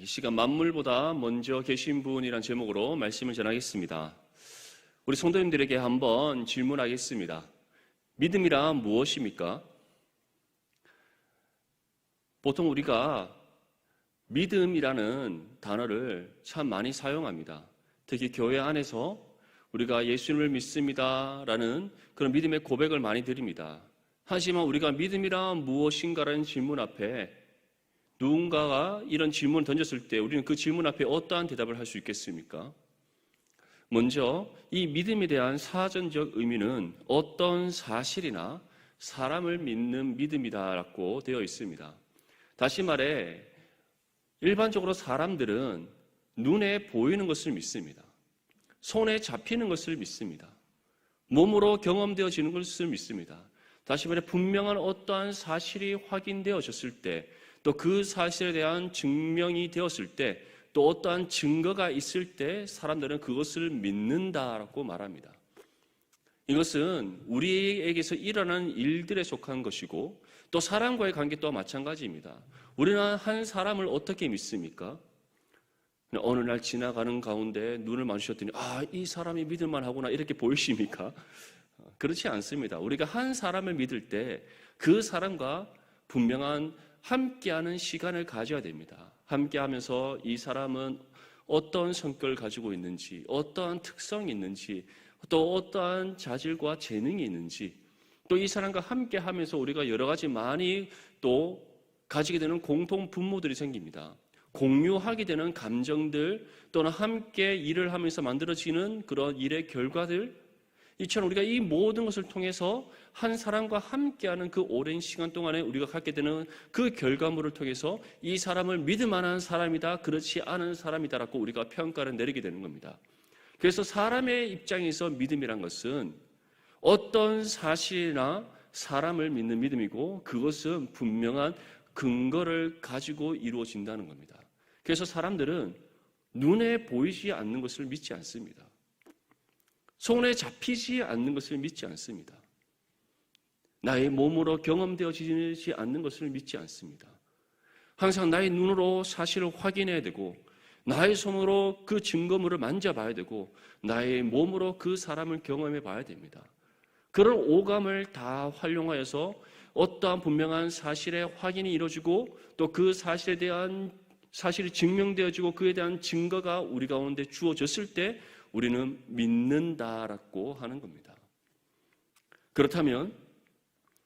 이 시간 만물보다 먼저 계신 분이란 제목으로 말씀을 전하겠습니다. 우리 성도님들에게 한번 질문하겠습니다. 믿음이란 무엇입니까? 보통 우리가 믿음이라는 단어를 참 많이 사용합니다. 특히 교회 안에서 우리가 예수님을 믿습니다라는 그런 믿음의 고백을 많이 드립니다. 하지만 우리가 믿음이란 무엇인가라는 질문 앞에 누군가가 이런 질문을 던졌을 때 우리는 그 질문 앞에 어떠한 대답을 할 수 있겠습니까? 먼저 이 믿음에 대한 사전적 의미는 어떤 사실이나 사람을 믿는 믿음이다라고 되어 있습니다. 다시 말해 일반적으로 사람들은 눈에 보이는 것을 믿습니다. 손에 잡히는 것을 믿습니다. 몸으로 경험되어지는 것을 믿습니다. 다시 말해 분명한 어떠한 사실이 확인되어졌을 때, 또 그 사실에 대한 증명이 되었을 때, 또 어떠한 증거가 있을 때 사람들은 그것을 믿는다라고 말합니다. 이것은 우리에게서 일어나는 일들에 속한 것이고 또 사람과의 관계 또한 마찬가지입니다. 우리는 한 사람을 어떻게 믿습니까? 어느 날 지나가는 가운데 눈을 마주쳤더니 이 사람이 믿을만 하구나 이렇게 보이십니까? 그렇지 않습니다. 우리가 한 사람을 믿을 때 그 사람과 분명한 함께하는 시간을 가져야 됩니다. 함께하면서 이 사람은 어떤 성격을 가지고 있는지, 어떠한 특성이 있는지, 또 어떠한 자질과 재능이 있는지, 또 이 사람과 함께하면서 우리가 여러 가지 많이 또 가지게 되는 공통 분모들이 생깁니다. 공유하게 되는 감정들, 또는 함께 일을 하면서 만들어지는 그런 일의 결과들, 이처럼 우리가 이 모든 것을 통해서 한 사람과 함께하는 그 오랜 시간 동안에 우리가 갖게 되는 그 결과물을 통해서 이 사람을 믿을 만한 사람이다, 그렇지 않은 사람이다라고 우리가 평가를 내리게 되는 겁니다. 그래서 사람의 입장에서 믿음이란 것은 어떤 사실이나 사람을 믿는 믿음이고 그것은 분명한 근거를 가지고 이루어진다는 겁니다. 그래서 사람들은 눈에 보이지 않는 것을 믿지 않습니다. 손에 잡히지 않는 것을 믿지 않습니다. 나의 몸으로 경험되어지지 않는 것을 믿지 않습니다. 항상 나의 눈으로 사실을 확인해야 되고 나의 손으로 그 증거물을 만져봐야 되고 나의 몸으로 그 사람을 경험해 봐야 됩니다. 그런 오감을 다 활용하여서 어떠한 분명한 사실의 확인이 이루어지고 또 그 사실에 대한 사실이 증명되어지고 그에 대한 증거가 우리 가운데 주어졌을 때 우리는 믿는다라고 하는 겁니다. 그렇다면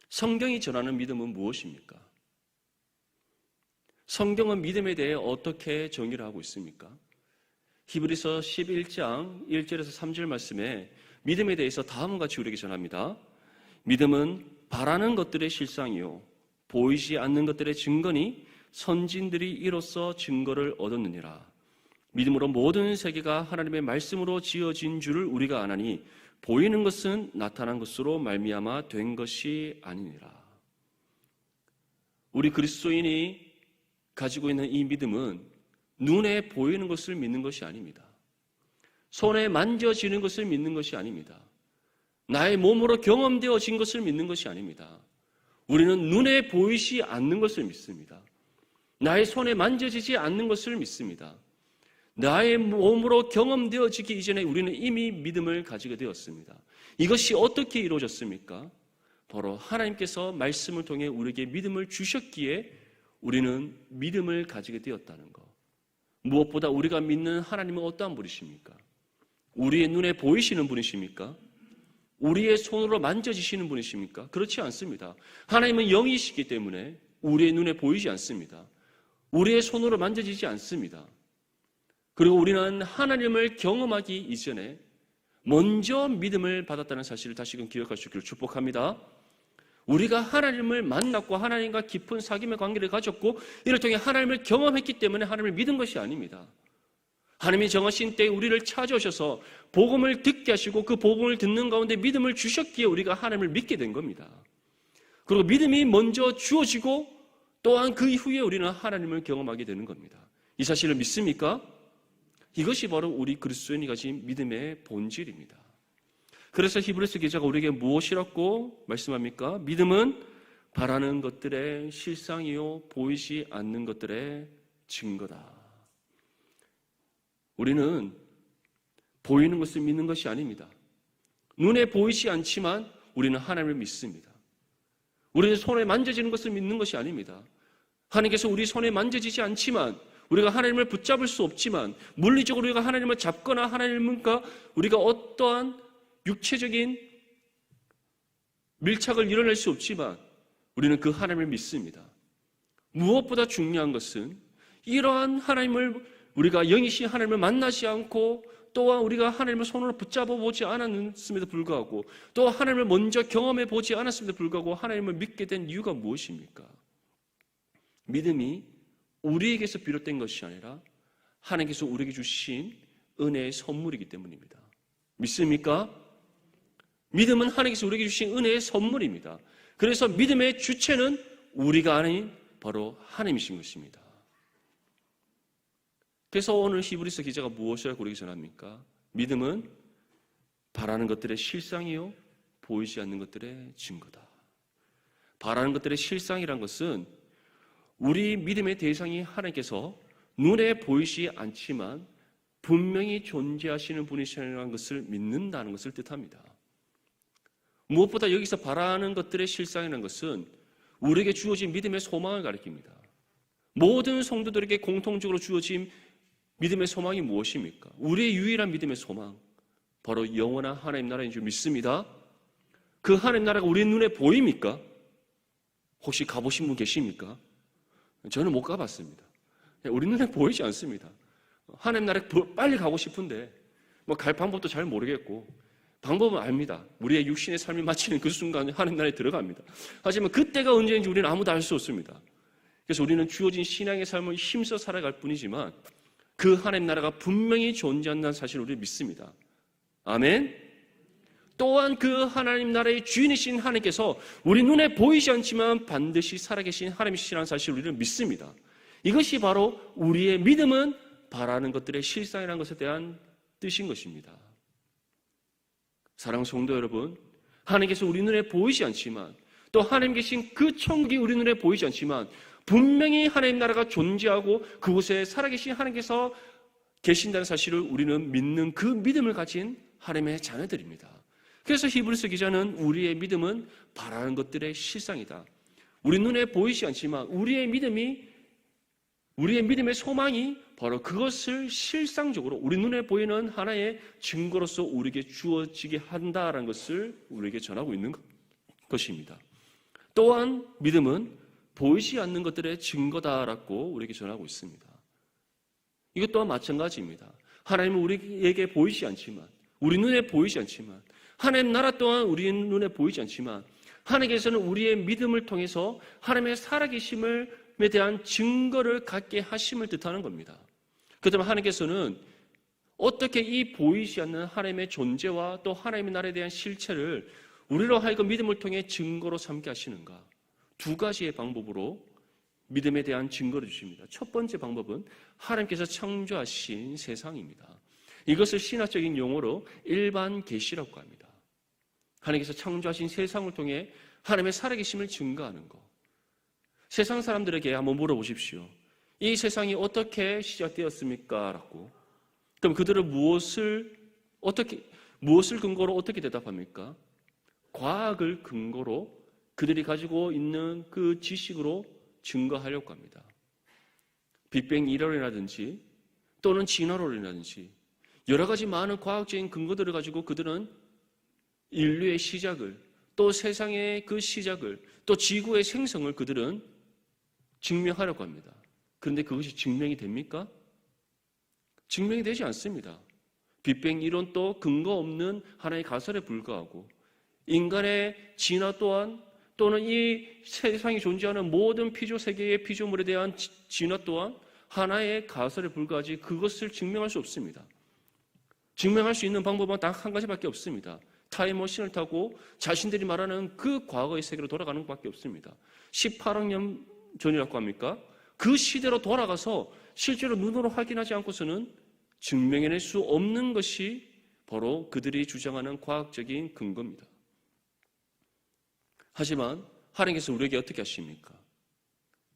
성경이 전하는 믿음은 무엇입니까? 성경은 믿음에 대해 어떻게 정의를 하고 있습니까? 히브리서 11장 1절에서 3절 말씀에 믿음에 대해서 다음과 같이 우리에게 전합니다. 믿음은 바라는 것들의 실상이요 보이지 않는 것들의 증거니 선진들이 이로써 증거를 얻었느니라. 믿음으로 모든 세계가 하나님의 말씀으로 지어진 줄을 우리가 아나니 보이는 것은 나타난 것으로 말미암아 된 것이 아니니라. 우리 그리스도인이 가지고 있는 이 믿음은 눈에 보이는 것을 믿는 것이 아닙니다. 손에 만져지는 것을 믿는 것이 아닙니다. 나의 몸으로 경험되어진 것을 믿는 것이 아닙니다. 우리는 눈에 보이지 않는 것을 믿습니다. 나의 손에 만져지지 않는 것을 믿습니다. 나의 몸으로 경험되어지기 이전에 우리는 이미 믿음을 가지게 되었습니다. 이것이 어떻게 이루어졌습니까? 바로 하나님께서 말씀을 통해 우리에게 믿음을 주셨기에 우리는 믿음을 가지게 되었다는 것. 무엇보다 우리가 믿는 하나님은 어떠한 분이십니까? 우리의 눈에 보이시는 분이십니까? 우리의 손으로 만져지시는 분이십니까? 그렇지 않습니다. 하나님은 영이시기 때문에 우리의 눈에 보이지 않습니다. 우리의 손으로 만져지지 않습니다. 그리고 우리는 하나님을 경험하기 이전에 먼저 믿음을 받았다는 사실을 다시금 기억할 수 있기를 축복합니다. 우리가 하나님을 만났고 하나님과 깊은 사귐의 관계를 가졌고 이를 통해 하나님을 경험했기 때문에 하나님을 믿은 것이 아닙니다. 하나님이 정하신 때에 우리를 찾아오셔서 복음을 듣게 하시고 그 복음을 듣는 가운데 믿음을 주셨기에 우리가 하나님을 믿게 된 겁니다. 그리고 믿음이 먼저 주어지고 또한 그 이후에 우리는 하나님을 경험하게 되는 겁니다. 이 사실을 믿습니까? 이것이 바로 우리 그리스도인이 가진 믿음의 본질입니다. 그래서 히브리서 기자가 우리에게 무엇이라고 말씀합니까? 믿음은 바라는 것들의 실상이요 보이지 않는 것들의 증거다. 우리는 보이는 것을 믿는 것이 아닙니다. 눈에 보이지 않지만 우리는 하나님을 믿습니다. 우리는 손에 만져지는 것을 믿는 것이 아닙니다. 하나님께서 우리 손에 만져지지 않지만, 우리가 하나님을 붙잡을 수 없지만, 물리적으로 우리가 하나님을 잡거나 하나님과 우리가 어떠한 육체적인 밀착을 이뤄낼 수 없지만 우리는 그 하나님을 믿습니다. 무엇보다 중요한 것은 이러한 하나님을, 우리가 영이신 하나님을 만나지 않고 또한 우리가 하나님을 손으로 붙잡아 보지 않았음에도 불구하고, 또 하나님을 먼저 경험해 보지 않았음에도 불구하고 하나님을 믿게 된 이유가 무엇입니까? 믿음이 우리에게서 비롯된 것이 아니라 하나님께서 우리에게 주신 은혜의 선물이기 때문입니다. 믿습니까? 믿음은 하나님께서 우리에게 주신 은혜의 선물입니다. 그래서 믿음의 주체는 우리가 아닌 바로 하나님이신 것입니다. 그래서 오늘 히브리서 기자가 무엇이라고 우리에게 전합니까? 믿음은 바라는 것들의 실상이요 보이지 않는 것들의 증거다. 바라는 것들의 실상이란 것은 우리 믿음의 대상이 하나님께서 눈에 보이지 않지만 분명히 존재하시는 분이시라는 것을 믿는다는 것을 뜻합니다. 무엇보다 여기서 바라는 것들의 실상이라는 것은 우리에게 주어진 믿음의 소망을 가리킵니다. 모든 성도들에게 공통적으로 주어진 믿음의 소망이 무엇입니까? 우리의 유일한 믿음의 소망, 바로 영원한 하나님 나라인 줄 믿습니다. 그 하나님 나라가 우리 눈에 보입니까? 혹시 가보신 분 계십니까? 저는 못 가봤습니다. 우리 눈에 보이지 않습니다. 하나님 나라에 빨리 가고 싶은데 갈 방법도 잘 모르겠고, 방법은 압니다. 우리의 육신의 삶이 마치는 그 순간 하나님 나라에 들어갑니다. 하지만 그때가 언제인지 우리는 아무도 알 수 없습니다. 그래서 우리는 주어진 신앙의 삶을 힘써 살아갈 뿐이지만 그 하나님 나라가 분명히 존재한다는 사실을 우리는 믿습니다. 아멘. 또한 그 하나님 나라의 주인이신 하나님께서 우리 눈에 보이지 않지만 반드시 살아계신 하나님이시라는 사실을 우리는 믿습니다. 이것이 바로 우리의 믿음은 바라는 것들의 실상이라는 것에 대한 뜻인 것입니다. 사랑하는 성도 여러분, 하나님께서 우리 눈에 보이지 않지만, 또 하나님 계신 그 천국이 우리 눈에 보이지 않지만 분명히 하나님 나라가 존재하고 그곳에 살아계신 하나님께서 계신다는 사실을 우리는 믿는 그 믿음을 가진 하나님의 자녀들입니다. 그래서 히브리서 기자는 우리의 믿음은 바라는 것들의 실상이다. 우리 눈에 보이지 않지만 우리의 믿음의 소망이 바로 그것을 실상적으로 우리 눈에 보이는 하나의 증거로서 우리에게 주어지게 한다라는 것을 우리에게 전하고 있는 것입니다. 또한 믿음은 보이지 않는 것들의 증거다라고 우리에게 전하고 있습니다. 이것 또한 마찬가지입니다. 하나님은 우리에게 보이지 않지만, 우리 눈에 보이지 않지만, 하나님 나라 또한 우리 눈에 보이지 않지만 하나님께서는 우리의 믿음을 통해서 하나님의 살아계심에 대한 증거를 갖게 하심을 뜻하는 겁니다. 그렇다면 하나님께서는 어떻게 이 보이지 않는 하나님의 존재와 또 하나님의 나라에 대한 실체를 우리로 하여금 믿음을 통해 증거로 삼게 하시는가? 두 가지의 방법으로 믿음에 대한 증거를 주십니다. 첫 번째 방법은 하나님께서 창조하신 세상입니다. 이것을 신학적인 용어로 일반 계시라고 합니다. 하나님께서 창조하신 세상을 통해 하나님의 살아계심을 증거하는 것. 세상 사람들에게 한번 물어보십시오. 이 세상이 어떻게 시작되었습니까? 라고. 그럼 그들은 무엇을 근거로 어떻게 대답합니까? 과학을 근거로 그들이 가지고 있는 그 지식으로 증거하려고 합니다. 빅뱅 이론이라든지 또는 진화론이라든지 여러 가지 많은 과학적인 근거들을 가지고 그들은 인류의 시작을, 또 세상의 그 시작을, 또 지구의 생성을 그들은 증명하려고 합니다. 그런데 그것이 증명이 됩니까? 증명이 되지 않습니다. 빅뱅 이론도 근거 없는 하나의 가설에 불과하고, 인간의 진화 또한, 또는 이 세상에 존재하는 모든 세계의 피조물에 대한 진화 또한 하나의 가설에 불과하지 그것을 증명할 수 없습니다. 증명할 수 있는 방법은 딱 한 가지밖에 없습니다. 타임머신을 타고 자신들이 말하는 그 과거의 세계로 돌아가는 것밖에 없습니다. 18억 년 전이라고 합니까? 그 시대로 돌아가서 실제로 눈으로 확인하지 않고서는 증명해낼 수 없는 것이 바로 그들이 주장하는 과학적인 근거입니다. 하지만 하나님께서 우리에게 어떻게 하십니까?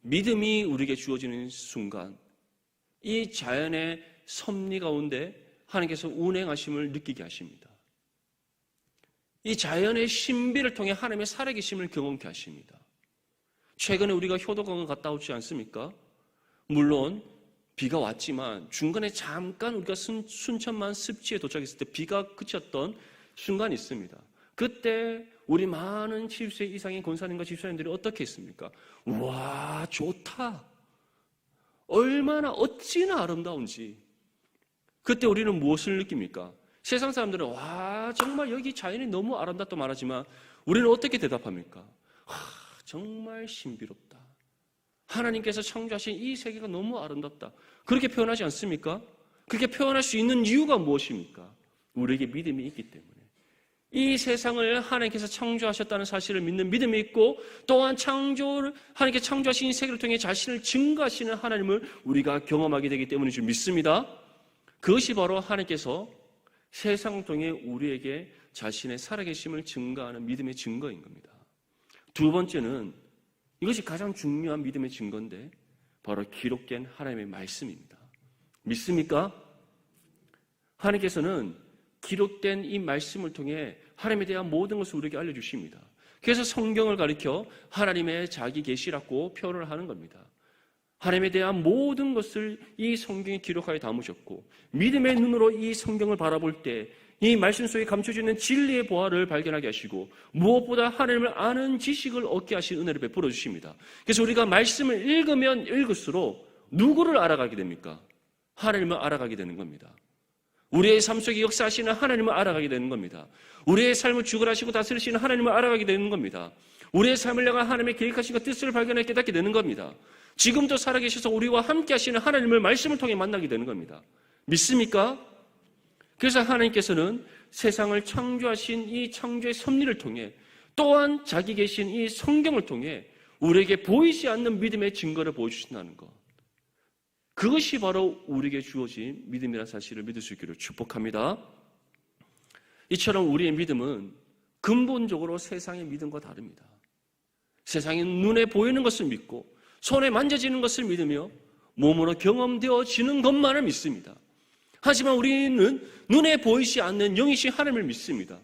믿음이 우리에게 주어지는 순간 이 자연의 섭리 가운데 하나님께서 운행하심을 느끼게 하십니다. 이 자연의 신비를 통해 하나님의 살아계심을 경험케 하십니다. 최근에 우리가 효도강을 갔다 오지 않습니까? 물론 비가 왔지만 중간에 잠깐 우리가 순천만 습지에 도착했을 때 비가 그쳤던 순간이 있습니다. 그때 우리 많은 70세 이상의 권사님과 집사님들이 어떻게 했습니까? 와, 좋다. 얼마나 어찌나 아름다운지. 그때 우리는 무엇을 느낍니까? 세상 사람들은 와, 정말 여기 자연이 너무 아름답다 말하지만 우리는 어떻게 대답합니까? 와, 정말 신비롭다. 하나님께서 창조하신 이 세계가 너무 아름답다. 그렇게 표현하지 않습니까? 그렇게 표현할 수 있는 이유가 무엇입니까? 우리에게 믿음이 있기 때문에. 이 세상을 하나님께서 창조하셨다는 사실을 믿는 믿음이 있고, 또한 하나님께 창조하신 이 세계를 통해 자신을 증거하시는 하나님을 우리가 경험하게 되기 때문인 줄 믿습니다. 그것이 바로 하나님께서 세상을 통해 우리에게 자신의 살아계심을 증거하는 믿음의 증거인 겁니다. 두 번째는 이것이 가장 중요한 믿음의 증거인데 바로 기록된 하나님의 말씀입니다. 믿습니까? 하나님께서는 기록된 이 말씀을 통해 하나님에 대한 모든 것을 우리에게 알려주십니다. 그래서 성경을 가리켜 하나님의 자기 계시라고 표현을 하는 겁니다. 하나님에 대한 모든 것을 이 성경에 기록하여 담으셨고, 믿음의 눈으로 이 성경을 바라볼 때 이 말씀 속에 감춰져 있는 진리의 보화를 발견하게 하시고, 무엇보다 하나님을 아는 지식을 얻게 하신 은혜를 베풀어 주십니다. 그래서 우리가 말씀을 읽으면 읽을수록 누구를 알아가게 됩니까? 하나님을 알아가게 되는 겁니다. 우리의 삶 속에 역사하시는 하나님을 알아가게 되는 겁니다. 우리의 삶을 주관하시고 다스리시는 하나님을 알아가게 되는 겁니다. 우리의 삶을 향한 하나님의 계획하신 뜻을 발견해 깨닫게 되는 겁니다. 지금도 살아계셔서 우리와 함께 하시는 하나님을 말씀을 통해 만나게 되는 겁니다. 믿습니까? 그래서 하나님께서는 세상을 창조하신 이 창조의 섭리를 통해, 또한 자기 계신 이 성경을 통해 우리에게 보이지 않는 믿음의 증거를 보여주신다는 것, 그것이 바로 우리에게 주어진 믿음이라는 사실을 믿을 수 있기를 축복합니다. 이처럼 우리의 믿음은 근본적으로 세상의 믿음과 다릅니다. 세상의 눈에 보이는 것을 믿고 손에 만져지는 것을 믿으며 몸으로 경험되어지는 것만을 믿습니다. 하지만 우리는 눈에 보이지 않는 영이신 하나님을 믿습니다.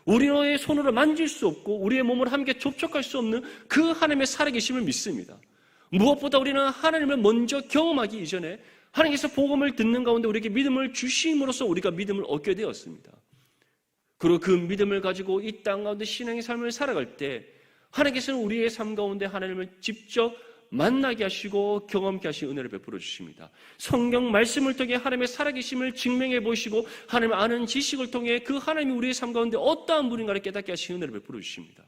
우리의 손으로 만질 수 없고 우리의 몸을 함께 접촉할 수 없는 그 하나님의 살아계심을 믿습니다. 무엇보다 우리는 하나님을 먼저 경험하기 이전에 하나님께서 복음을 듣는 가운데 우리에게 믿음을 주심으로써 우리가 믿음을 얻게 되었습니다. 그리고 그 믿음을 가지고 이 땅 가운데 신앙의 삶을 살아갈 때 하나님께서는 우리의 삶 가운데 하나님을 직접 만나게 하시고 경험케 하신 은혜를 베풀어 주십니다. 성경 말씀을 통해 하나님의 살아계심을 증명해 보시고 하나님을 아는 지식을 통해 그 하나님이 우리의 삶 가운데 어떠한 분인가를 깨닫게 하신 은혜를 베풀어 주십니다.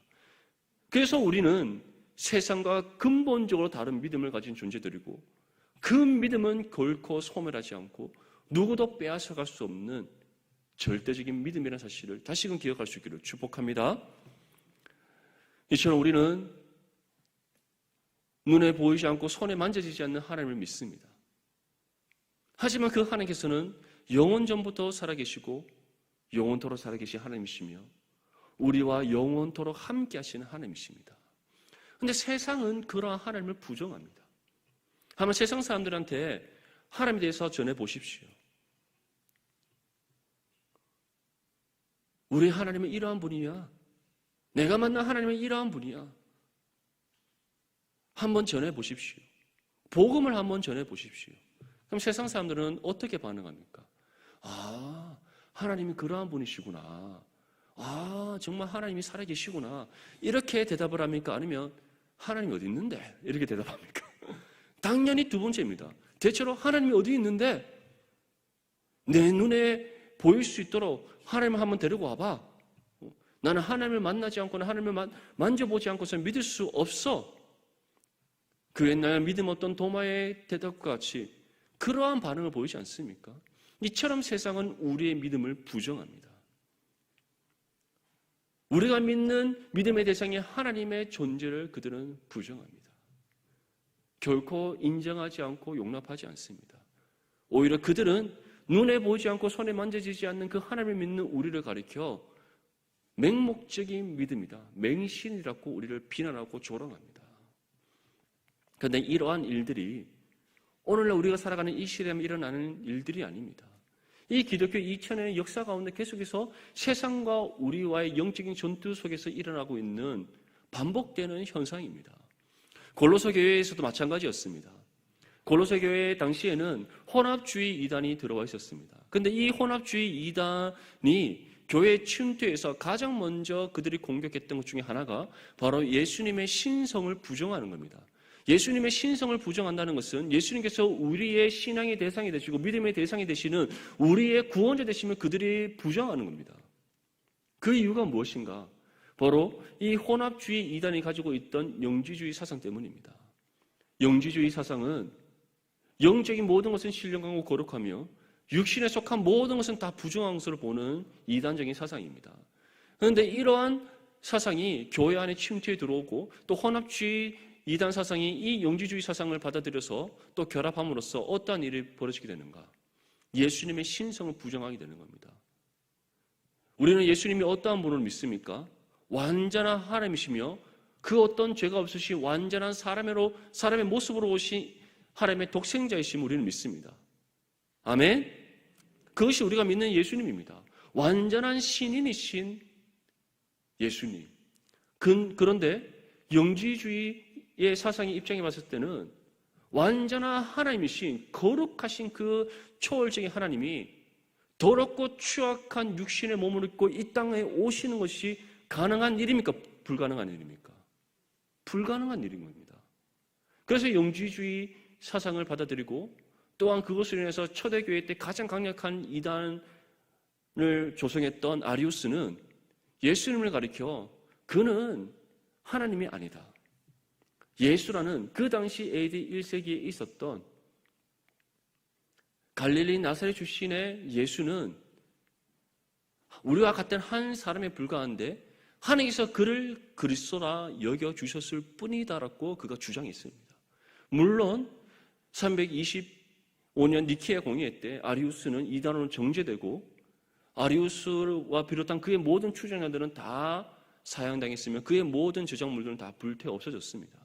그래서 우리는 세상과 근본적으로 다른 믿음을 가진 존재들이고, 그 믿음은 결코 소멸하지 않고 누구도 빼앗아갈 수 없는 절대적인 믿음이라는 사실을 다시금 기억할 수 있기를 축복합니다. 이처럼 우리는 눈에 보이지 않고 손에 만져지지 않는 하나님을 믿습니다. 하지만 그 하나님께서는 영원 전부터 살아계시고 영원토록 살아계신 하나님이시며 우리와 영원토록 함께 하시는 하나님이십니다. 그런데 세상은 그러한 하나님을 부정합니다. 한번 세상 사람들한테 하나님에 대해서 전해보십시오. 우리 하나님은 이러한 분이야. 내가 만난 하나님은 이러한 분이야. 한번 전해보십시오. 복음을 한번 전해보십시오. 그럼 세상 사람들은 어떻게 반응합니까? 아, 하나님이 그러한 분이시구나. 아, 정말 하나님이 살아계시구나. 이렇게 대답을 합니까? 아니면 하나님이 어디 있는데? 이렇게 대답합니까? 당연히 두 번째입니다. 대체로 하나님이 어디 있는데? 내 눈에 보일 수 있도록 하나님을 한번 데리고 와봐. 나는 하나님을 만나지 않고는 하나님을 만져보지 않고서는 믿을 수 없어. 그 옛날 믿음 없던 도마의 대답과 같이 그러한 반응을 보이지 않습니까? 이처럼 세상은 우리의 믿음을 부정합니다. 우리가 믿는 믿음의 대상이 하나님의 존재를 그들은 부정합니다. 결코 인정하지 않고 용납하지 않습니다. 오히려 그들은 눈에 보이지 않고 손에 만져지지 않는 그 하나님을 믿는 우리를 가리켜 맹목적인 믿음이다, 맹신이라고 우리를 비난하고 조롱합니다. 그런데 이러한 일들이 오늘날 우리가 살아가는 이 시대에 일어나는 일들이 아닙니다. 이 기독교 2000년의 역사 가운데 계속해서 세상과 우리와의 영적인 전투 속에서 일어나고 있는 반복되는 현상입니다. 골로새 교회에서도 마찬가지였습니다. 골로새 교회 당시에는 혼합주의 이단이 들어와 있었습니다. 그런데 이 혼합주의 이단이 교회 침투에서 가장 먼저 그들이 공격했던 것 중에 하나가 바로 예수님의 신성을 부정하는 겁니다. 예수님의 신성을 부정한다는 것은 예수님께서 우리의 신앙의 대상이 되시고 믿음의 대상이 되시는 우리의 구원자 되시면 그들이 부정하는 겁니다. 그 이유가 무엇인가? 바로 이 혼합주의 이단이 가지고 있던 영지주의 사상 때문입니다. 영지주의 사상은 영적인 모든 것은 신령하고 거룩하며 육신에 속한 모든 것은 다 부정한 것으로 보는 이단적인 사상입니다. 그런데 이러한 사상이 교회 안에 침투해 들어오고 또 혼합주의 이단 사상이 이 영지주의 사상을 받아들여서 또 결합함으로써 어떠한 일이 벌어지게 되는가? 예수님의 신성을 부정하게 되는 겁니다. 우리는 예수님이 어떠한 분을 믿습니까? 완전한 하나님이시며 그 어떤 죄가 없으신 완전한 사람의 모습으로 오신 하나님의 독생자이심을 우리는 믿습니다. 아멘? 그것이 우리가 믿는 예수님입니다. 완전한 신인이신 예수님. 그런데 영지주의의 사상의 입장에 봤을 때는 완전한 하나님이신 거룩하신 그 초월적인 하나님이 더럽고 추악한 육신의 몸을 입고 이 땅에 오시는 것이 가능한 일입니까? 불가능한 일입니까? 불가능한 일인 겁니다. 그래서 영지주의 사상을 받아들이고 또한 그것으로 인해서 초대교회 때 가장 강력한 이단을 조성했던 아리우스는 예수님을 가리켜 그는 하나님이 아니다. 예수라는 그 당시 AD 1세기에 있었던 갈릴리 나사렛 출신의 예수는 우리와 같은 한 사람에 불과한데 하나님께서 그를 그리스도라 여겨주셨을 뿐이다라고 그가 주장했습니다. 물론 325년 니케아 공의회 때 아리우스는 이단으로 정죄되고 아리우스와 비롯한 그의 모든 추종자들은 다 사형당했으며 그의 모든 저작물들은 다 불태워 없어졌습니다.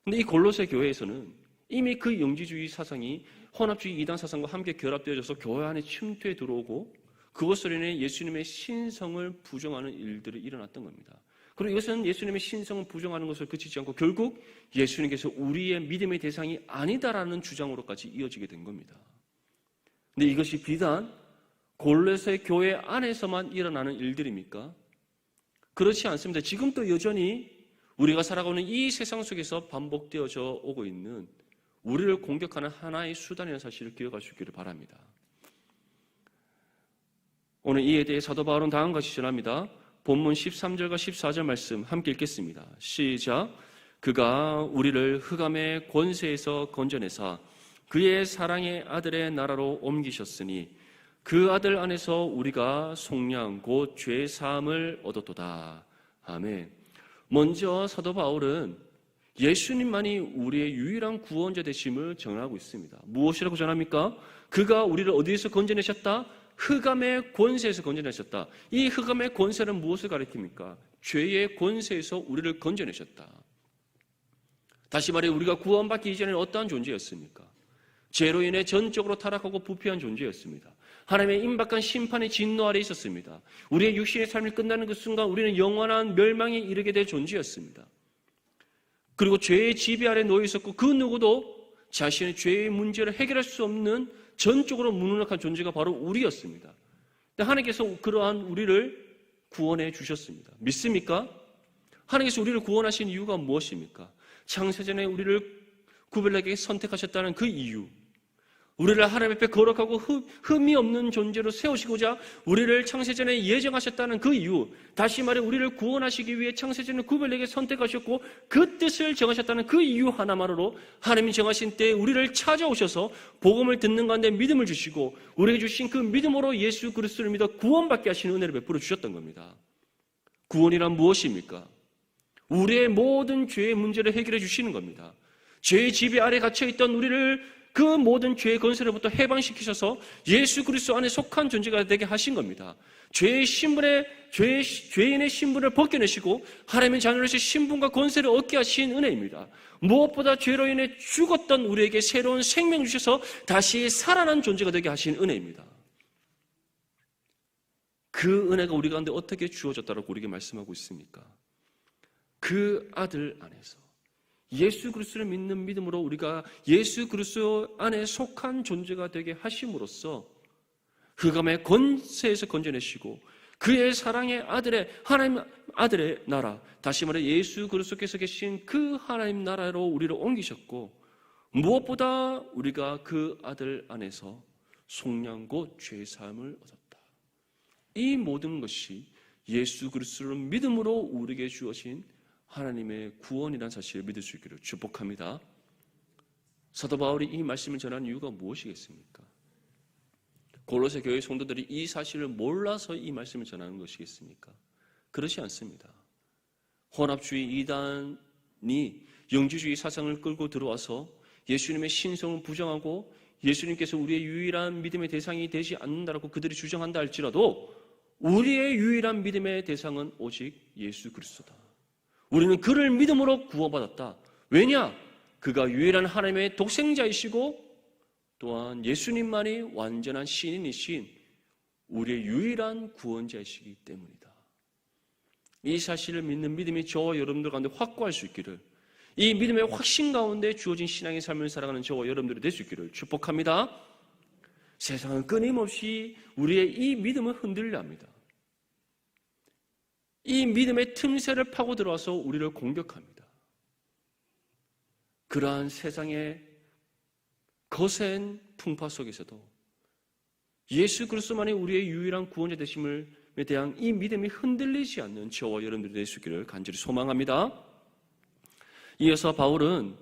그런데 이 골로새 교회에서는 이미 그 영지주의 사상이 혼합주의 이단 사상과 함께 결합되어져서 교회 안에 침투해 들어오고 그것으로 인해 예수님의 신성을 부정하는 일들이 일어났던 겁니다. 그리고 이것은 예수님의 신성을 부정하는 것을 그치지 않고 결국 예수님께서 우리의 믿음의 대상이 아니다라는 주장으로까지 이어지게 된 겁니다. 근데 이것이 비단 골로새 교회 안에서만 일어나는 일들입니까? 그렇지 않습니다. 지금도 여전히 우리가 살아가는 이 세상 속에서 반복되어져 오고 있는 우리를 공격하는 하나의 수단이라는 사실을 기억하시기를 바랍니다. 오늘 이에 대해 사도 바울은 다음과 같이 전합니다. 본문 13절과 14절 말씀 함께 읽겠습니다. 시작. 그가 우리를 흑암의 권세에서 건져내사 그의 사랑의 아들의 나라로 옮기셨으니 그 아들 안에서 우리가 속량 곧 죄 사함을 얻었도다. 아멘. 먼저 사도 바울은 예수님만이 우리의 유일한 구원자 되심을 전하고 있습니다. 무엇이라고 전합니까? 그가 우리를 어디에서 건져내셨다? 흑암의 권세에서 건져내셨다. 이 흑암의 권세는 무엇을 가리킵니까? 죄의 권세에서 우리를 건져내셨다. 다시 말해 우리가 구원받기 이전에는 어떠한 존재였습니까? 죄로 인해 전적으로 타락하고 부패한 존재였습니다. 하나님의 임박한 심판의 진노 아래 있었습니다. 우리의 육신의 삶이 끝나는 그 순간 우리는 영원한 멸망에 이르게 될 존재였습니다. 그리고 죄의 지배 아래 놓여 있었고 그 누구도 자신의 죄의 문제를 해결할 수 없는 전적으로 무능력한 존재가 바로 우리였습니다. 근데 하나님께서 그러한 우리를 구원해 주셨습니다. 믿습니까? 하나님께서 우리를 구원하신 이유가 무엇입니까? 창세전에 우리를 구별하게 선택하셨다는 그 이유, 우리를 하나님 앞에 거룩하고 흠이 없는 존재로 세우시고자 우리를 창세전에 예정하셨다는 그 이유, 다시 말해 우리를 구원하시기 위해 창세전에 구별하게 선택하셨고 그 뜻을 정하셨다는 그 이유 하나만으로 하나님이 정하신 때에 우리를 찾아오셔서 복음을 듣는 가운데 믿음을 주시고 우리에게 주신 그 믿음으로 예수 그리스도를 믿어 구원받게 하시는 은혜를 베풀어 주셨던 겁니다. 구원이란 무엇입니까? 우리의 모든 죄의 문제를 해결해 주시는 겁니다. 죄의 지배 아래 갇혀있던 우리를 그 모든 죄의 건세로부터 해방시키셔서 예수 그리스도 안에 속한 존재가 되게 하신 겁니다. 죄인의 신분을 벗겨내시고 하나님의 자녀로서의 신분과 권세를 얻게 하신 은혜입니다. 무엇보다 죄로 인해 죽었던 우리에게 새로운 생명 주셔서 다시 살아난 존재가 되게 하신 은혜입니다. 그 은혜가 우리 가운데 어떻게 주어졌다고 우리에게 말씀하고 있습니까? 그 아들 안에서 예수 그리스도를 믿는 믿음으로 우리가 예수 그리스도 안에 속한 존재가 되게 하심으로써 흑암의 권세에서 건져내시고 그의 사랑의 아들의 하나님 아들의 나라, 다시 말해 예수 그리스도께서 계신 그 하나님 나라로 우리를 옮기셨고, 무엇보다 우리가 그 아들 안에서 속량 곧 죄 사함을 얻었다. 이 모든 것이 예수 그리스도를 믿음으로 우리에게 주어진 하나님의 구원이라는 사실을 믿을 수 있기를 축복합니다. 사도 바울이 이 말씀을 전한 이유가 무엇이겠습니까? 골로새 교회 성도들이 이 사실을 몰라서 이 말씀을 전하는 것이겠습니까? 그렇지 않습니다. 혼합주의 이단이 영지주의 사상을 끌고 들어와서 예수님의 신성을 부정하고 예수님께서 우리의 유일한 믿음의 대상이 되지 않는다라고 그들이 주장한다 할지라도 우리의 유일한 믿음의 대상은 오직 예수 그리스도다. 우리는 그를 믿음으로 구원받았다. 왜냐? 그가 유일한 하나님의 독생자이시고 또한 예수님만이 완전한 신인이신 우리의 유일한 구원자이시기 때문이다. 이 사실을 믿는 믿음이 저와 여러분들 가운데 확고할 수 있기를, 이 믿음의 확신 가운데 주어진 신앙의 삶을 살아가는 저와 여러분들이 될 수 있기를 축복합니다. 세상은 끊임없이 우리의 이 믿음을 흔들려 합니다. 이 믿음의 틈새를 파고 들어와서 우리를 공격합니다. 그러한 세상의 거센 풍파 속에서도 예수 그리스도만이 우리의 유일한 구원자 되심에 대한 이 믿음이 흔들리지 않는 저와 여러분들이 될 수 있기를 간절히 소망합니다. 이어서 바울은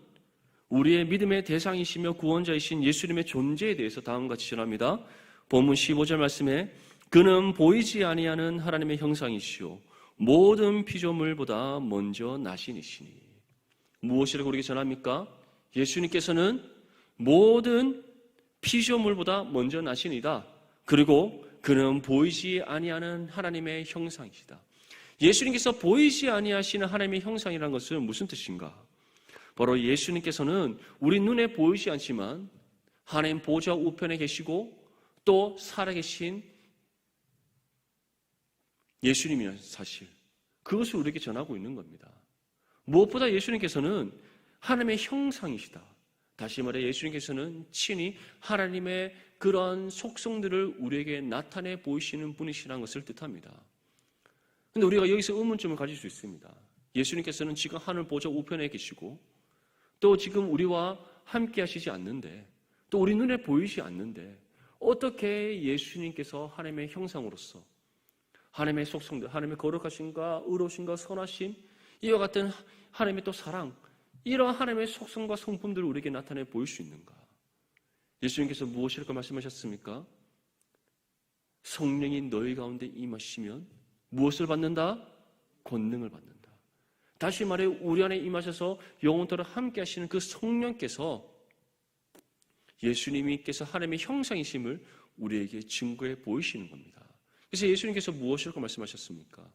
우리의 믿음의 대상이시며 구원자이신 예수님의 존재에 대해서 다음과 같이 전합니다. 본문 15절 말씀에 그는 보이지 아니하는 하나님의 형상이시오 모든 피조물보다 먼저 나신이시니. 무엇이라고 우리에게 전합니까? 예수님께서는 모든 피조물보다 먼저 나신이다. 그리고 그는 보이지 아니하는 하나님의 형상이시다. 예수님께서 보이지 아니하시는 하나님의 형상이라는 것은 무슨 뜻인가? 바로 예수님께서는 우리 눈에 보이지 않지만 하나님 보좌 우편에 계시고 또 살아계신 예수님이라는 사실, 그것을 우리에게 전하고 있는 겁니다. 무엇보다 예수님께서는 하나님의 형상이시다. 다시 말해 예수님께서는 친히 하나님의 그러한 속성들을 우리에게 나타내 보이시는 분이시라는 것을 뜻합니다. 그런데 우리가 여기서 의문점을 가질 수 있습니다. 예수님께서는 지금 하늘 보좌 우편에 계시고 또 지금 우리와 함께 하시지 않는데, 또 우리 눈에 보이지 않는데 어떻게 예수님께서 하나님의 형상으로서 하나님의 속성들, 하나님의 거룩하심과 의로우심과 선하심, 이와 같은 하나님의 또 사랑, 이러한 하나님의 속성과 성품들을 우리에게 나타내 보일 수 있는가? 예수님께서 무엇이라고 말씀하셨습니까? 성령이 너희 가운데 임하시면 무엇을 받는다? 권능을 받는다. 다시 말해 우리 안에 임하셔서 영원토록 함께 하시는 그 성령께서 예수님께서 하나님의 형상이심을 우리에게 증거해 보이시는 겁니다. 그래서 예수님께서 무엇이라고 말씀하셨습니까?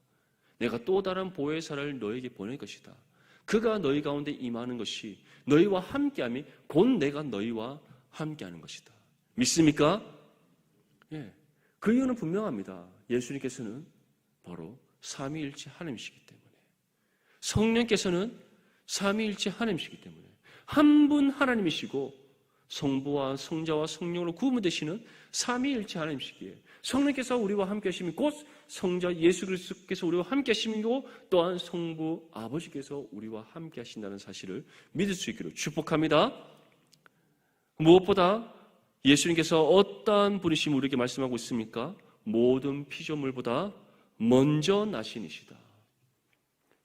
내가 또 다른 보혜사를 너에게 보낼 것이다. 그가 너희 가운데 임하는 것이 너희와 함께함이 곧 내가 너희와 함께하는 것이다. 믿습니까? 예. 그 이유는 분명합니다. 예수님께서는 바로 삼위일체 하나님이시기 때문에, 성령께서는 삼위일체 하나님이시기 때문에 한 분 하나님이시고 성부와 성자와 성령으로 구분되시는 삼위일체 하나님이시기에 성령께서 우리와 함께 하심이 곧 성자 예수 그리스도께서 우리와 함께 하심이고 또한 성부 아버지께서 우리와 함께 하신다는 사실을 믿을 수 있기를 축복합니다. 무엇보다 예수님께서 어떠한 분이심을 우리에게 말씀하고 있습니까? 모든 피조물보다 먼저 나신이시다.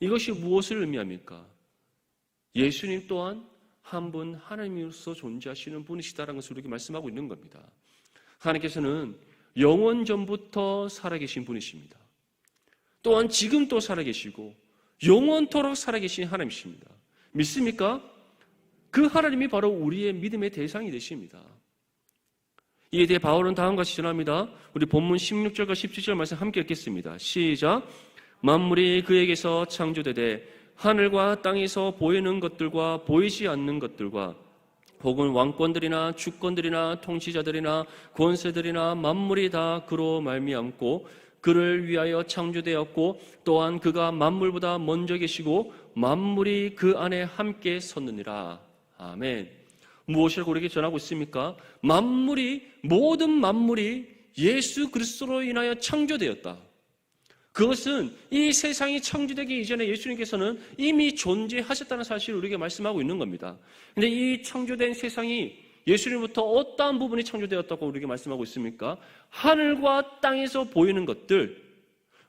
이것이 무엇을 의미합니까? 예수님 또한 한 분 하나님으로서 존재하시는 분이시다라는 것을 우리에게 말씀하고 있는 겁니다. 하나님께서는 영원 전부터 살아계신 분이십니다. 또한 지금도 살아계시고 영원토록 살아계신 하나님이십니다. 믿습니까? 그 하나님이 바로 우리의 믿음의 대상이 되십니다. 이에 대해 바울은 다음과 같이 전합니다. 우리 본문 16절과 17절 말씀 함께 읽겠습니다. 시작. 만물이 그에게서 창조되되 하늘과 땅에서 보이는 것들과 보이지 않는 것들과 혹은 왕권들이나 주권들이나 통치자들이나 권세들이나 만물이 다 그로 말미암고 그를 위하여 창조되었고 또한 그가 만물보다 먼저 계시고 만물이 그 안에 함께 섰느니라. 아멘. 무엇이라고 우리에게 전하고 있습니까? 모든 만물이 예수 그리스도로 인하여 창조되었다. 그것은 이 세상이 창조되기 이전에 예수님께서는 이미 존재하셨다는 사실을 우리에게 말씀하고 있는 겁니다. 그런데 이 창조된 세상이 예수님부터 어떠한 부분이 창조되었다고 우리에게 말씀하고 있습니까? 하늘과 땅에서 보이는 것들,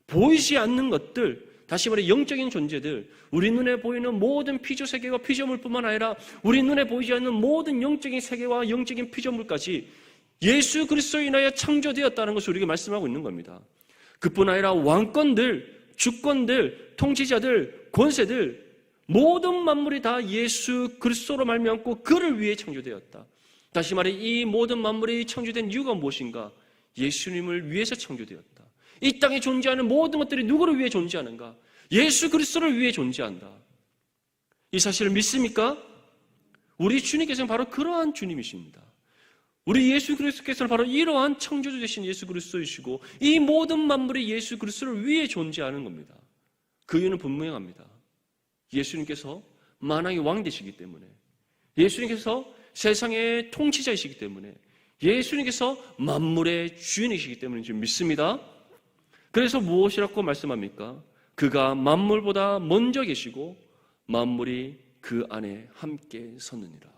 보이지 않는 것들, 다시 말해 영적인 존재들, 우리 눈에 보이는 모든 피조세계와 피조물뿐만 아니라 우리 눈에 보이지 않는 모든 영적인 세계와 영적인 피조물까지 예수 그리스도로 인하여 창조되었다는 것을 우리에게 말씀하고 있는 겁니다. 그뿐 아니라 왕권들, 주권들, 통치자들, 권세들, 모든 만물이 다 예수 그리스도로 말미암고 그를 위해 창조되었다. 다시 말해 이 모든 만물이 창조된 이유가 무엇인가? 예수님을 위해서 창조되었다. 이 땅에 존재하는 모든 것들이 누구를 위해 존재하는가? 예수 그리스도를 위해 존재한다. 이 사실을 믿습니까? 우리 주님께서는 바로 그러한 주님이십니다. 우리 예수 그리스도께서는 바로 이러한 창조주 되신 예수 그리스도이시고 이 모든 만물이 예수 그리스도를 위해 존재하는 겁니다. 그 이유는 분명합니다. 예수님께서 만왕의 왕 되시기 때문에, 예수님께서 세상의 통치자이시기 때문에, 예수님께서 만물의 주인이시기 때문에 지금 믿습니다. 그래서 무엇이라고 말씀합니까? 그가 만물보다 먼저 계시고 만물이 그 안에 함께 섰느니라.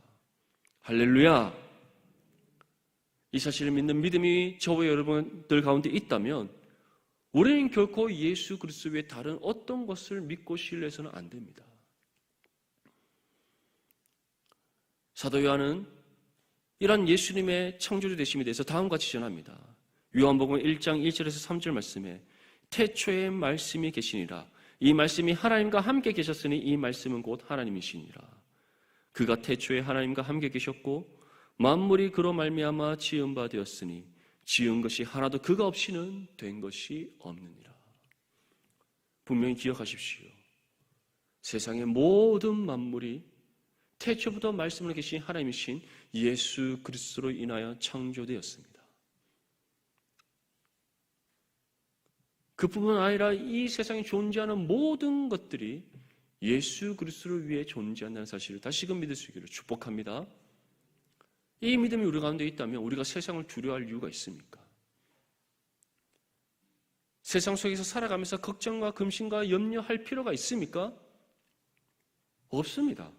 할렐루야. 이 사실을 믿는 믿음이 저와 여러분들 가운데 있다면 우리는 결코 예수 그리스도 외에 다른 어떤 것을 믿고 신뢰해서는 안 됩니다. 사도 요한은 이런 예수님의 창조주 되심에 대해서 다음과 같이 전합니다. 요한복음 1장 1절에서 3절 말씀에 태초에 말씀이 계시니라. 이 말씀이 하나님과 함께 계셨으니 이 말씀은 곧 하나님이시니라. 그가 태초에 하나님과 함께 계셨고 만물이 그로 말미암아 지은 바 되었으니 지은 것이 하나도 그가 없이는 된 것이 없느니라. 분명히 기억하십시오. 세상의 모든 만물이 태초부터 말씀을 계신 하나님이신 예수 그리스도로 인하여 창조되었습니다. 그뿐만 아니라 이 세상에 존재하는 모든 것들이 예수 그리스도를 위해 존재한다는 사실을 다시금 믿을 수 있기를 축복합니다. 이 믿음이 우리 가운데 있다면 우리가 세상을 두려워할 이유가 있습니까? 세상 속에서 살아가면서 걱정과 금신과 염려할 필요가 있습니까? 없습니다.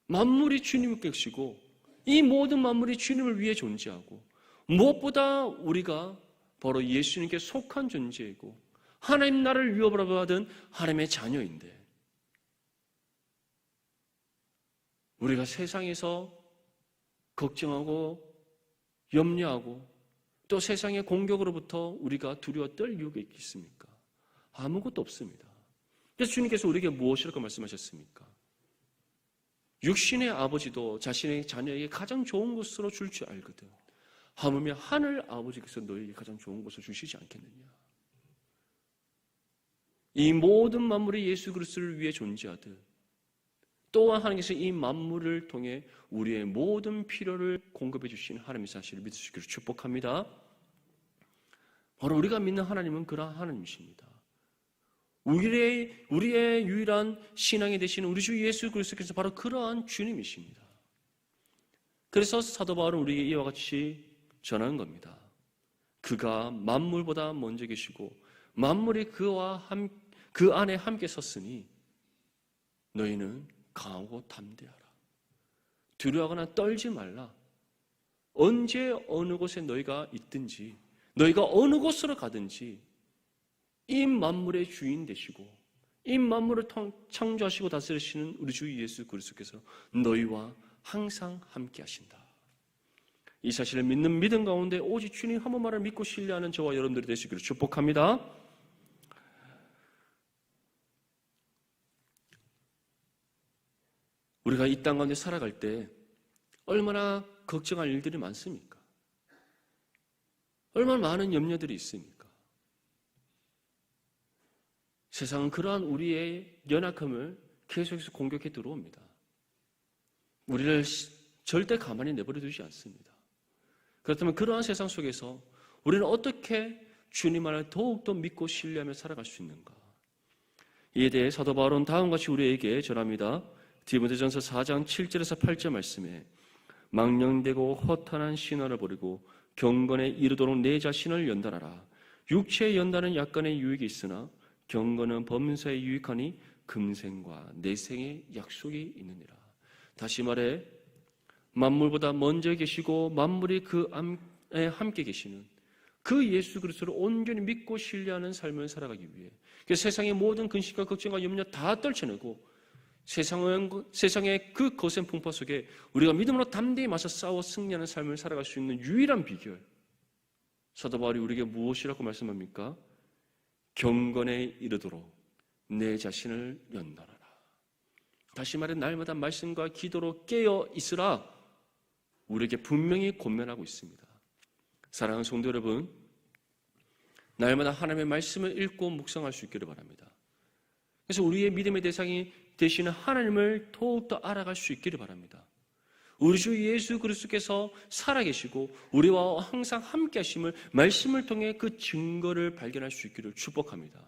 만물이 주님을 계시고 이 모든 만물이 주님을 위해 존재하고 무엇보다 우리가 바로 예수님께 속한 존재이고 하나님 나라를 위협받은 하나님의 자녀인데 우리가 세상에서 걱정하고 염려하고 또 세상의 공격으로부터 우리가 두려워 떨 이유가 있겠습니까? 아무것도 없습니다. 그래서 주님께서 우리에게 무엇이라고 말씀하셨습니까? 육신의 아버지도 자신의 자녀에게 가장 좋은 것으로 줄 줄 알거든. 하물며 하늘 아버지께서 너에게 가장 좋은 것을 주시지 않겠느냐. 이 모든 만물이 예수 그리스도를 위해 존재하듯 또한 하나님께서 이 만물을 통해 우리의 모든 필요를 공급해 주시는 하나님의 사실을 믿을 수 있기를 축복합니다. 바로 우리가 믿는 하나님은 그러한 하나님이십니다. 우리의 유일한 신앙이 되시는 우리 주 예수 그리스도께서 바로 그러한 주님이십니다. 그래서 사도 바울은 우리에게 이와 같이 전하는 겁니다. 그가 만물보다 먼저 계시고 만물이 그 안에 함께 섰으니 너희는 강하고 담대하라. 두려워하거나 떨지 말라. 언제 어느 곳에 너희가 있든지 너희가 어느 곳으로 가든지 이 만물의 주인 되시고 이 만물을 창조하시고 다스리시는 우리 주 예수 그리스도께서 너희와 항상 함께 하신다. 이 사실을 믿는 믿음 가운데 오직 주님 한 분만을 믿고 신뢰하는 저와 여러분들이 되시기를 축복합니다. 우리가 이 땅 가운데 살아갈 때 얼마나 걱정할 일들이 많습니까? 얼마나 많은 염려들이 있습니까? 세상은 그러한 우리의 연약함을 계속해서 공격해 들어옵니다. 우리를 절대 가만히 내버려 두지 않습니다. 그렇다면 그러한 세상 속에서 우리는 어떻게 주님만을 더욱더 믿고 신뢰하며 살아갈 수 있는가? 이에 대해 사도 바울은 다음과 같이 우리에게 전합니다. 디모데전서 4장 7절에서 8절 말씀에 망령되고 허탄한 신화를 버리고 경건에 이르도록 내 자신을 연단하라. 육체의 연단은 약간의 유익이 있으나 경건은 범사에 유익하니 금생과 내생의 약속이 있느니라. 다시 말해 만물보다 먼저 계시고 만물이 그 안에 함께 계시는 그 예수 그리스도를 온전히 믿고 신뢰하는 삶을 살아가기 위해 세상의 모든 근심과 걱정과 염려 다 떨쳐내고 세상의 그 거센 풍파 속에 우리가 믿음으로 담대히 맞서 싸워 승리하는 삶을 살아갈 수 있는 유일한 비결, 사도 바울이 우리에게 무엇이라고 말씀합니까? 경건에 이르도록 내 자신을 연단하라. 다시 말해 날마다 말씀과 기도로 깨어 있으라. 우리에게 분명히 권면하고 있습니다. 사랑하는 성도 여러분, 날마다 하나님의 말씀을 읽고 묵상할 수 있기를 바랍니다. 그래서 우리의 믿음의 대상이 되시는 하나님을 더욱더 알아갈 수 있기를 바랍니다. 우리 주 예수 그리스도께서 살아계시고 우리와 항상 함께 하심을 말씀을 통해 그 증거를 발견할 수 있기를 축복합니다.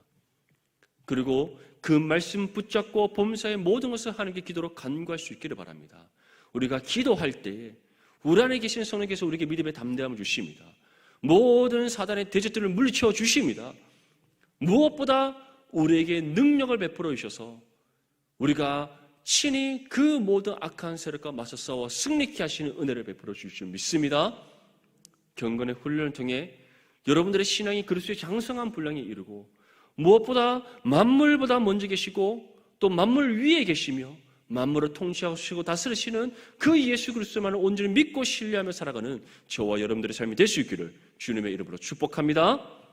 그리고 그 말씀 붙잡고 범사의 모든 것을 하나님께 기도로 간구할 수 있기를 바랍니다. 우리가 기도할 때에 우리 안에 계신 성령께서 우리에게 믿음의 담대함을 주십니다. 모든 사단의 대적들을 물리쳐 주십니다. 무엇보다 우리에게 능력을 베풀어 주셔서 우리가 친히 그 모든 악한 세력과 맞서 싸워 승리케 하시는 은혜를 베풀어 주실 줄 믿습니다. 경건의 훈련을 통해 여러분들의 신앙이 그리스도의 장성한 분량에 이르고 무엇보다 만물보다 먼저 계시고 또 만물 위에 계시며 만물을 통치하시고 다스리시는 그 예수 그리스도만을 온전히 믿고 신뢰하며 살아가는 저와 여러분들의 삶이 될 수 있기를 주님의 이름으로 축복합니다.